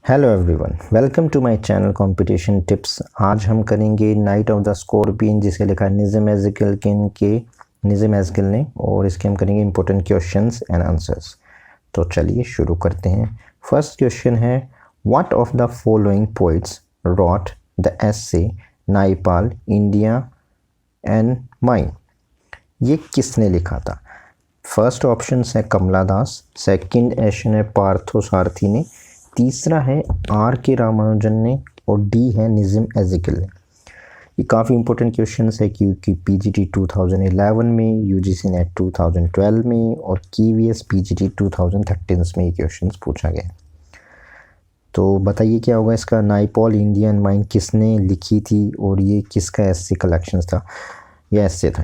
Hello everyone, welcome to my channel competition tips. आज हम करेंगे नाइट ऑफ द स्कॉर्पियन, जिसे लिखा है निज़म एज़ेकिल ने, और इसके हम करेंगे इंपॉर्टेंट क्वेश्चंस एंड आंसर्स। तो चलिए शुरू करते हैं। फर्स्ट क्वेश्चन है, what of the following poets wrote the essay Naipaul India and mine? ये किसने लिखा था? फर्स्ट ऑप्शन है कमला दास, सेकंड ऑप्शन है पार्थो सारथी ने, तीसरा है आर के रामानुजन ने, और डी है निज़म एज़ेकिल ने। ये काफ़ी इंपॉर्टेंट क्वेश्चन है क्योंकि पीजीटी 2011 में, यूजीसी नेट 2012 में और केवीएस पीजीटी 2013 में ये क्वेश्चन पूछा गया। तो बताइए क्या होगा इसका। नाइपॉल इंडियन माइन किसने लिखी थी और ये किसका एस्से कलेक्शन था या एस्से था?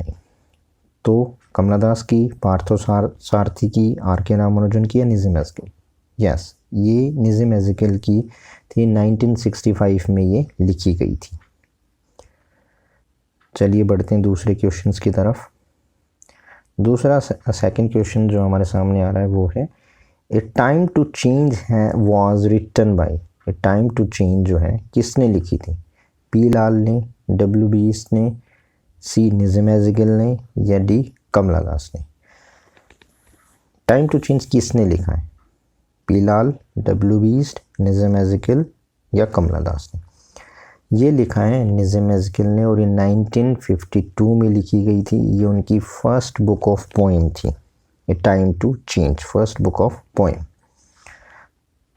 तो कमला दास की, पार्थो सारथी की, आर के रामानुजन की या निज़म एज़ेकिल? यस, ये निज़म एज़ेकिल की थी। 1965 में ये लिखी गई थी। चलिए बढ़ते हैं दूसरे क्वेश्चंस की तरफ। दूसरा सेकंड क्वेश्चन जो हमारे सामने आ रहा है वो है, ए टाइम टू चेंज है was written by. A time to change जो है किसने लिखी थी? पी लाल ने, डब्ल्यू बी ईस्ट ने, सी निज़म एज़ेकिल ने या डी कमला दास ने? टाइम टू चेंज किसने लिखा है? पी लाल, डब्ल्यू बी ईस्ट, निज़म एज़ेकिल या कमला दास ने? ये लिखा है निज़म एज़ेकिल ने और ये 1952 में लिखी गई थी। ये उनकी फर्स्ट बुक ऑफ पोएम थी, a time to change, first book of poem.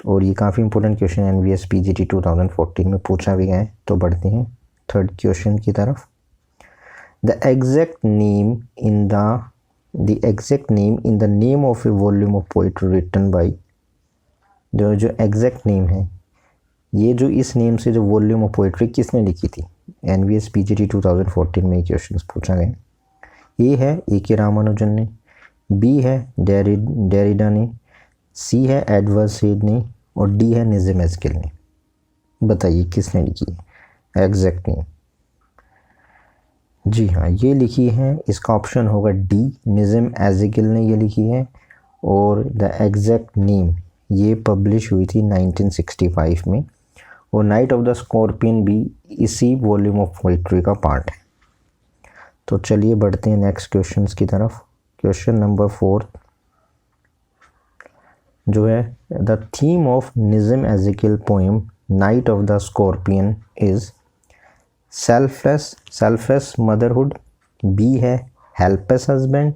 और ये काफ़ी इंपॉर्टेंट क्वेश्चन एनवीएस पीजीटी 2014 में पूछा भी गया है। तो बढ़ते हैं थर्ड क्वेश्चन की तरफ। The exact name in the name of a volume of poetry written by. जो एग्जैक्ट नेम है, ये जो इस नेम से जो वॉल्यूम ऑफ पोएट्री किसने लिखी थी? एनवीएस पीजीटी 2014 में ये क्वेश्चन पूछा गया। ए है ए के रामानुजन ने, बी है डेरिडा ने, सी है एडवर्ड सेड ने और डी है निज़म एज़ेकिल ने। बताइए किसने लिखी है एग्जैक्ट नेम? जी हाँ, ये लिखी है, इसका ऑप्शन होगा डी, निज़म एज़ेकिल ने ये लिखी है। और द एग्जैक्ट नेम ये पब्लिश हुई थी 1965 में, और नाइट ऑफ द स्कॉर्पियन भी इसी वॉल्यूम ऑफ पोइट्री का पार्ट है। तो चलिए बढ़ते हैं नेक्स्ट क्वेश्चंस की तरफ। क्वेश्चन नंबर 4 जो है, the theme of Nissim Ezekiel poem night of the scorpion is selfless motherhood, B है हेल्पलेस हस्बैंड,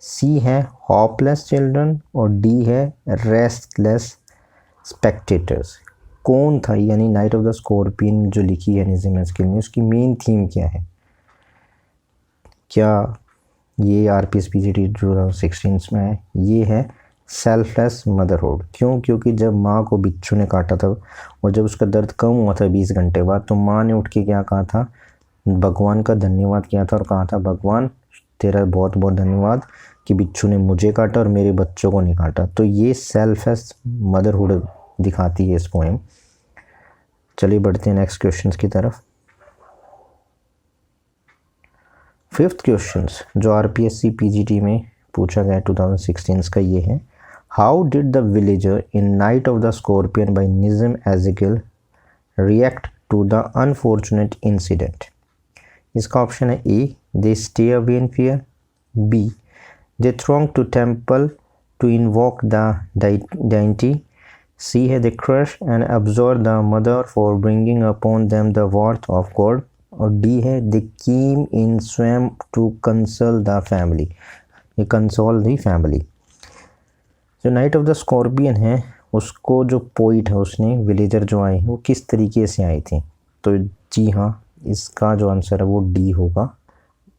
सी है होपलेस चिल्ड्रन और डी है रेस्टलेस स्पेक्टेटर्स। कौन था, यानी नाइट ऑफ द स्कॉर्पियन जो लिखी है निज़म एज़ेकिल ने, उसकी मेन थीम क्या है? क्या ये आरपीएस पीजीटी 2016 में है? ये है सेल्फलेस मदरहुड। क्यों? क्योंकि जब माँ को बिच्छू ने काटा था और जब उसका दर्द कम हुआ था 20 घंटे बाद, तो माँ ने उठ के क्या कहा था? भगवान का धन्यवाद किया था और कहा था, भगवान तेरा बहुत बहुत धन्यवाद कि बिच्छू ने मुझे काटा और मेरे बच्चों को नहीं काटा। तो ये सेल्फलेस मदरहुड दिखाती है इस पोएम। चलिए बढ़ते हैं नेक्स्ट क्वेश्चंस की तरफ। फिफ्थ क्वेश्चंस जो आरपीएससी पीजीटी में पूछा गया 2016 का, ये है, how did the villager in night of the scorpion by Nissim Ezekiel react to the unfortunate incident? इसका ऑप्शन है A, they stay away in fear, B, they throng to temple to invoke the deity, C है they crush and absorb the mother for bringing upon them the wrath of God, और D है they came in swam to console the family, ये console the family। जो night of the scorpion है उसको जो poet है उसने, villager जो आए हैं वो किस तरीके से आई थी? तो जी हाँ, इसका जो आंसर है वो डी होगा।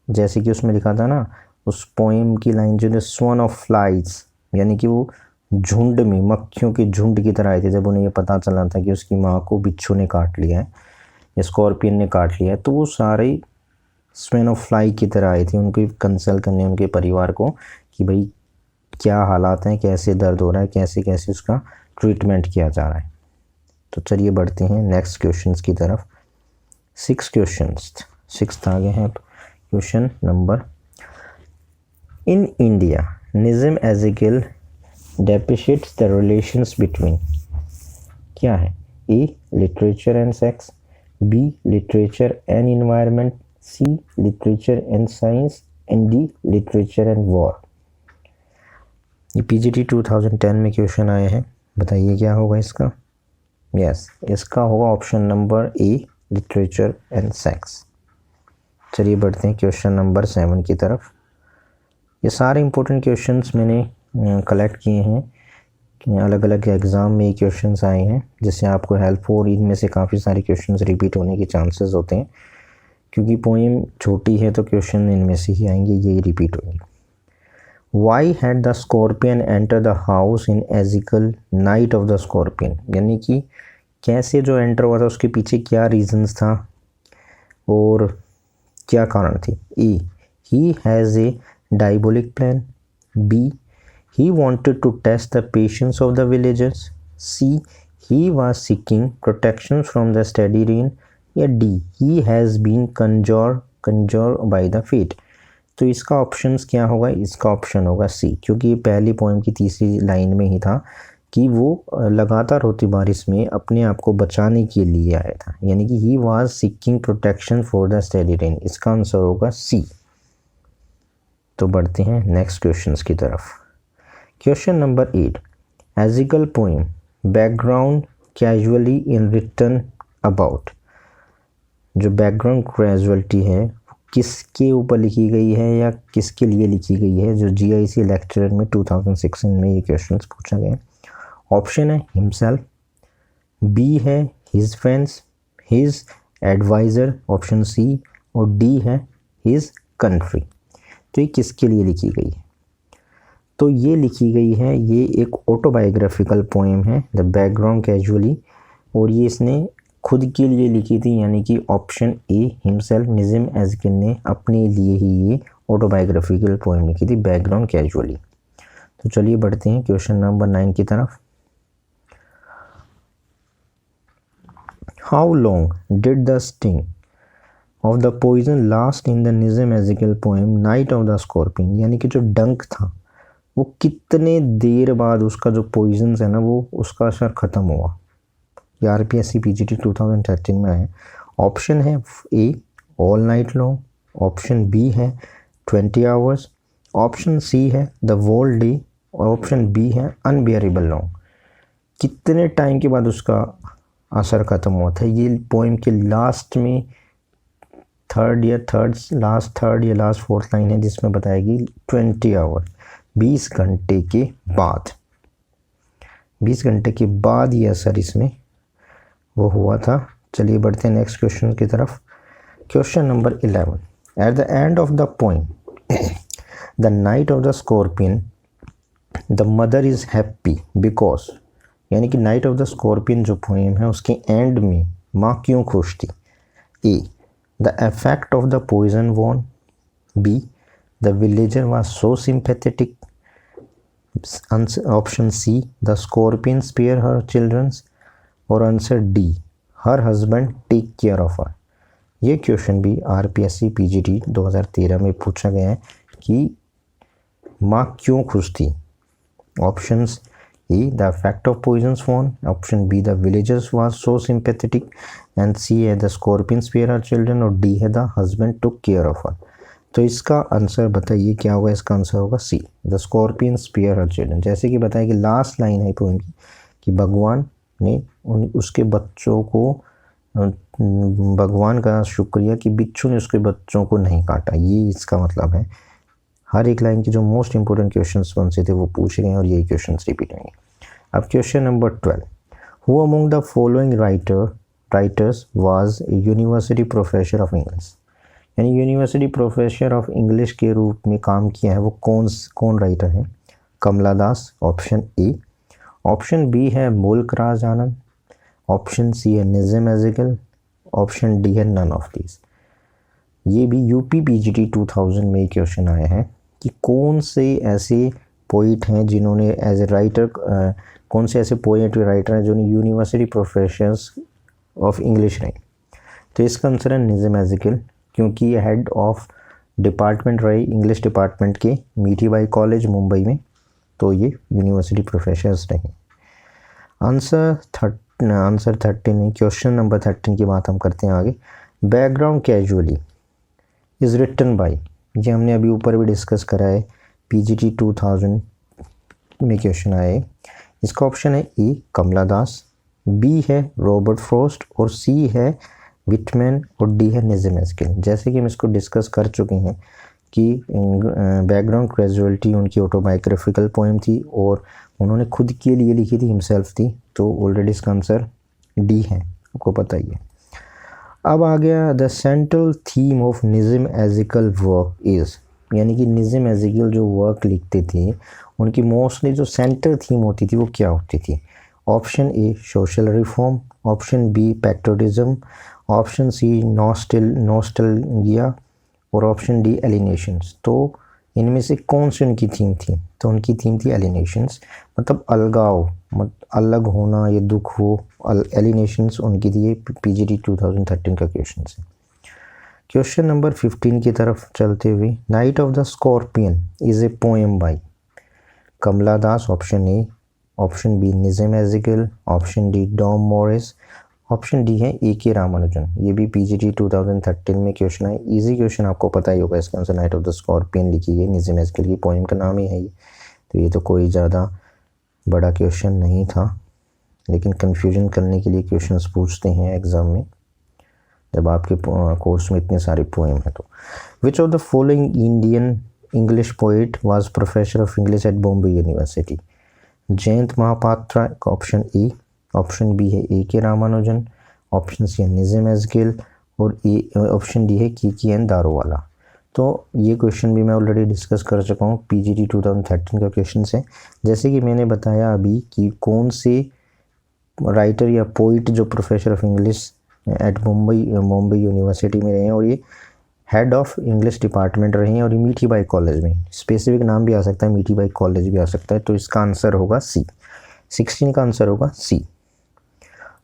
जैसे कि उसमें लिखा था ना, उस पोएम की लाइन जो है, स्वन ऑफ फ्लाइज, यानी कि वो झुंड में, मक्खियों के झुंड की तरह आए थे। जब उन्हें ये पता चला था कि उसकी माँ को बिच्छू ने काट लिया है या स्कॉर्पियन ने काट लिया है, तो वो सारे स्वन ऑफ फ्लाई की तरह आए थे उनको कंसल्ट करने, उनके परिवार को, कि भाई क्या हालात हैं, कैसे दर्द हो रहा है, कैसे कैसे उसका ट्रीटमेंट किया जा रहा है। तो चलिए बढ़ते हैं नेक्स्ट क्वेश्चंस की तरफ। सिक्स्थ आ गए हैं। Question number, in India Nissim Ezekiel depicts the relations between, क्या है? A. Literature and sex, B. Literature and environment, C. Literature and science, and D. Literature and war। ये PGT 2010 में क्वेश्चन आए हैं, बताइए क्या होगा इसका। यस, इसका होगा option number A, literature and sex. चलिए बढ़ते हैं क्वेश्चन नंबर 7 की तरफ। ये सारे इंपॉर्टेंट क्वेश्चंस मैंने कलेक्ट किए हैं, अलग अलग एग्ज़ाम में क्वेश्चंस आए हैं, जिससे आपको हेल्प हो। और इनमें से काफ़ी सारे क्वेश्चंस रिपीट होने के चांसेस होते हैं, क्योंकि पोएम छोटी है तो क्वेश्चन इनमें से ही आएंगे, यही रिपीट होंगे। Why had the scorpion enter the house in Ezekiel night of the scorpion, यानी कि कैसे जो एंटर हुआ था उसके पीछे क्या रीजंस था और क्या कारण थी। A, he has a diabolic plan, B, he wanted to test the patience of the villagers, C, he was seeking protection from the steady rain, या D, he has been conjured by the fate। तो इसका options क्या होगा, इसका option होगा C, क्योंकि ये पहली पोएम की तीसरी लाइन में ही था कि वो लगातार होती बारिश में अपने आप को बचाने के लिए आया था, यानी कि he was seeking protection for the steady rain। इसका आंसर होगा C। तो बढ़ते हैं नेक्स्ट क्वेश्चंस की तरफ। Question number 8, Ezekiel poem background casually in written about. जो बैकग्राउंड कैजुअलिटी है किसके ऊपर लिखी गई है या किसके लिए लिखी गई है, जो GIC लेक्चर में 2016 में ये क्वेश्चंस पूछा गया। ऑप्शन है हिमसेल्फ, बी है his friends, his adviser option C, और डी है हिज कंट्री। तो ये किसके लिए लिखी गई है, तो ये लिखी गई है, ये एक ऑटोबायोग्राफिकल पोएम है द बैकग्राउंड कैजुअली, और ये इसने खुद के लिए लिखी थी, यानी कि ऑप्शन ए हिमसेल्फ, निज़िम एज़िकल ने अपने लिए ही ये ऑटोबायोग्राफिकल पोएम लिखी थी बैकग्राउंड कैजुअली। तो चलिए बढ़ते हैं क्वेश्चन नंबर 9 की तरफ। How long did the sting of the poison last in the Nissim Ezekiel poem night of the scorpion, यानी कि जो डंक था वो कितने देर बाद उसका जो पॉइजन है ना वो उसका असर ख़त्म हुआ। ये RPSC PGT 2013 में है। ऑप्शन है A all night long, option B है 20 आवर्स, ऑप्शन सी है द होल डे, और ऑप्शन बी है अनबियरेबल लॉन्ग। कितने टाइम के बाद उसका असर ख़त्म हुआ था, ये पोएम के लास्ट में थर्ड या लास्ट फोर्थ लाइन है, जिसमें बताएगी 20 आवर, 20 घंटे के बाद, 20 घंटे के बाद ये असर इसमें वो हुआ था। चलिए बढ़ते हैं नेक्स्ट क्वेश्चन की तरफ। Question number 11, at the end of the poem the night of the scorpion the mother is happy because, यानी कि नाइट ऑफ द स्कॉर्पियन जो पोएम है उसके एंड में माँ क्यों खुश थी। A, the effect of the poison won, B, the villager was so sympathetic, option C, the scorpion spare her childrens, और answer D, her husband take care of her. ये क्वेश्चन भी RPSC PGT 2013 में पूछा गया है कि माँ क्यों खुश थी। Options A, the effect of poisons won, option B, the villagers was so sympathetic, and C है the scorpion spare her children, और डी है the husband took care of her. तो इसका आंसर बताइए क्या होगा, इसका आंसर होगा C, the scorpion spare her children. जैसे कि बताया कि लास्ट लाइन है पोएम की कि भगवान ने उसके बच्चों को, भगवान का शुक्रिया कि बिच्छू ने उसके बच्चों को नहीं काटा, ये इसका मतलब है। हर एक लाइन के जो मोस्ट इंपॉर्टेंट क्वेश्चंस कौन से थे वो पूछे गए और यही क्वेश्चंस रिपीट होंगे। अब question number 12, who among the following writers was a university professor of English, यानी यूनिवर्सिटी प्रोफेसर ऑफ इंग्लिश के रूप में काम किया है वो कौन राइटर है। कमला Das, option A, option B है मुल्क राज आनंद, ऑप्शन सी है निज़िम एज़िकल, ऑप्शन डी है नन ऑफ दीज। ये भी UP PGT 2000 में क्वेश्चन आए हैं कि कौन से ऐसे पोइट हैं जिन्होंने एज ए राइटर, कौन से ऐसे पोइट राइटर हैं जिन्होंने यूनिवर्सिटी प्रोफेसर्स ऑफ इंग्लिश रहे। तो इसका आंसर है निज़िम एज़िकल, क्योंकि ये हेड ऑफ डिपार्टमेंट रहे इंग्लिश डिपार्टमेंट के मीठीबाई कॉलेज मुंबई में, तो ये यूनिवर्सिटी प्रोफेसर्स रहे। आंसर आंसर 13 नहीं, क्वेश्चन नंबर 13 की बात हम करते हैं आगे। Background casually is written by, ये हमने अभी ऊपर भी डिस्कस करा है, पीजीटी 2000 में क्वेश्चन आए। इसका ऑप्शन है ए कमला दास, बी है रॉबर्ट फ्रॉस्ट, और सी है विटमैन, और डी है निज़म एज़ेकिल। जैसे कि हम इसको डिस्कस कर चुके हैं कि बैकग्राउंड कैजुअलिटी उनकी ऑटोबायोग्राफिकल पोएम थी और उन्होंने खुद के लिए लिखी थी, हिमसेल्फ थी, तो ऑलरेडी इसका आंसर डी है, आपको पता ही है। अब आ गया the central theme of Nissim Ezekiel work is, यानी कि निज़म एज़ेकिल जो वर्क लिखते थे उनकी मोस्टली जो सेंटर थीम होती थी वो क्या होती थी। Option A social reform, option B patriotism, option C nostalgia, और ऑप्शन डी एलिनेशंस। तो इनमें से कौन सी उनकी थीम थी? तो उनकी थीम थी एलिनेशंस, मतलब अलगाव, अलग होना, ये दुख हो, एलिनेशंस उनकी थी। ये पीजीटी 2013 का क्वेश्चन है। क्वेश्चन नंबर 15 की तरफ चलते हुए, night of the scorpion is a poem by Kamala Das, option A, option B Nissim Ezekiel, option D Dom Moraes, option D है ए के रामानुजन। ये भी पीजीटी 2013 में क्वेश्चन है, इजी क्वेश्चन, आपको पता ही होगा। इसका answer night of the scorpion लिखी है, निज़म एज़ेकिल की पोएम का नाम ही है ये, तो ये तो कोई ज़्यादा बड़ा क्वेश्चन नहीं था, लेकिन कन्फ्यूजन करने के लिए क्वेश्चंस पूछते हैं एग्ज़ाम में जब आपके कोर्स में इतने सारे पोएम है। तो which of the following Indian English poet was professor of English at Bombay university? Jayant Mahapatra, option A, option B है ए के रामानुजन, ऑप्शन सी है निज़म एज़ेकिल, और ऑप्शन डी है के एन दारोवाला। तो ये क्वेश्चन भी मैं ऑलरेडी डिस्कस कर चुका हूँ, पीजीटी 2013 का क्वेश्चन है। जैसे कि मैंने बताया अभी कि कौन से राइटर या पोइट जो professor of English at Bombay university में रहे हैं, और ये हेड ऑफ इंग्लिश डिपार्टमेंट रहे हैं, और ये मीठीबाई कॉलेज में, स्पेसिफिक नाम भी आ सकता है, मीठीबाई कॉलेज भी आ सकता है। तो इसका आंसर होगा सी, 16 का आंसर होगा C.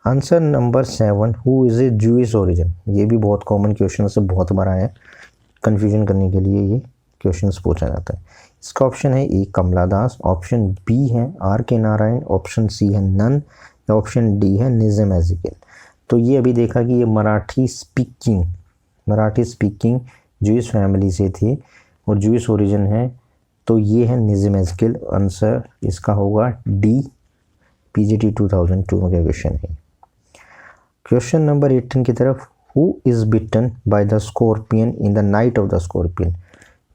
Answer number 7, who is a Jewish origin. ये भी बहुत कॉमन क्वेश्चन से बहुत बार आया है, कन्फ्यूजन करने के लिए ये क्वेश्चन पूछा जाता है। इसका ऑप्शन है ए कमला दास, ऑप्शन बी है आर के नारायण, ऑप्शन सी है नन, या ऑप्शन डी है निज़म एज़ेकिल। तो ये अभी देखा कि ये मराठी स्पीकिंग जूइश फैमिली से थे और जूइश ओरिजिन है, तो ये है निज़म एज़ेकिल। आंसर इसका होगा डी, पीजीटी 2002 का क्वेश्चन है। क्वेश्चन नंबर 18 की तरफ, who is bitten by the scorpion in the night of the scorpion?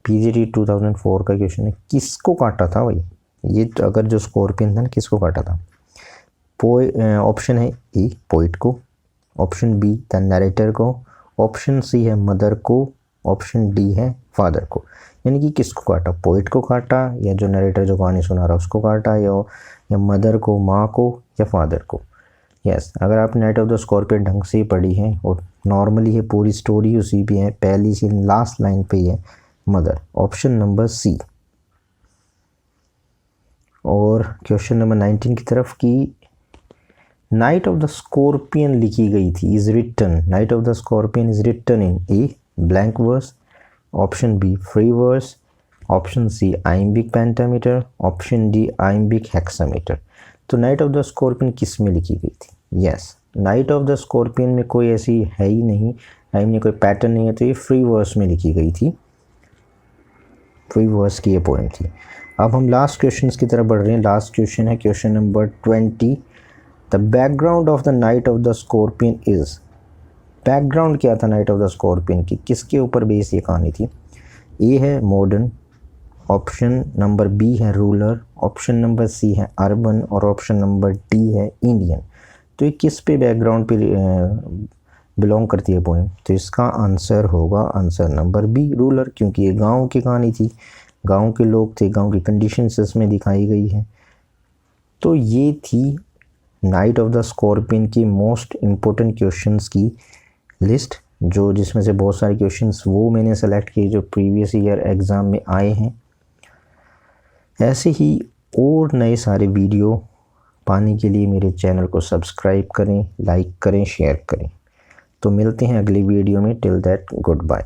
PGT 2004 का क्वेश्चन है, किसको काटा था भाई ये? अगर जो स्कॉर्पियन था ना, किसको काटा था? ऑप्शन है ए पोइट को, ऑप्शन बी द नरेटर को, ऑप्शन सी है मदर को, ऑप्शन डी है फादर को। यानी कि किसको काटा? पोइट को काटा, या जो नरेटर जो कहानी सुना रहा उसको काटा, या मदर को, माँ को, या फादर को। यस, अगर आप नाइट ऑफ द स्कॉर्पियन ढंग से पढ़ी है और नॉर्मली है, पूरी स्टोरी उसी पे है, पहली से लास्ट लाइन पे है मदर, ऑप्शन नंबर सी। और क्वेश्चन नंबर 19 की तरफ की, नाइट ऑफ द स्कॉर्पियन लिखी गई थी, is written, night of the scorpion is written in a blank verse, option B free verse, option C iambic pentameter, option D iambic hexameter. तो night of the scorpion किस में लिखी गई थी? Yes, night of the scorpion में कोई ऐसी है ही नहीं, टाइम में कोई पैटर्न नहीं है, तो ये फ्री वर्स में लिखी गई थी, फ्री वर्स की ये पोएम थी। अब हम लास्ट क्वेश्चन की तरफ बढ़ रहे हैं। लास्ट क्वेश्चन है question number 20, the background of the night of the scorpion is. Background क्या था नाइट ऑफ द स्कॉर्पियन की, किसके ऊपर बेस ये कहानी थी? ए है मॉडर्न, ऑप्शन नंबर बी है रूरल, ऑप्शन नंबर सी है अर्बन, और ऑप्शन नंबर डी है इंडियन। तो ये किस पे बैकग्राउंड पे बिलोंग करती है पोएम? तो इसका आंसर होगा आंसर नंबर बी रूरल, क्योंकि ये गांव की कहानी थी, गांव के लोग थे, गांव की कंडीशंस इसमें दिखाई गई है। तो ये थी नाइट ऑफ द स्कॉर्पियन की मोस्ट इम्पोर्टेंट क्वेश्चंस की लिस्ट, जो जिसमें से बहुत सारे क्वेश्चंस वो मैंने सेलेक्ट किए जो प्रीवियस ईयर एग्ज़ाम में आए हैं। ऐसे ही और नए सारे वीडियो पाने के लिए मेरे चैनल को सब्सक्राइब करें, लाइक करें, शेयर करें। तो मिलते हैं अगली वीडियो में। Till that good bye.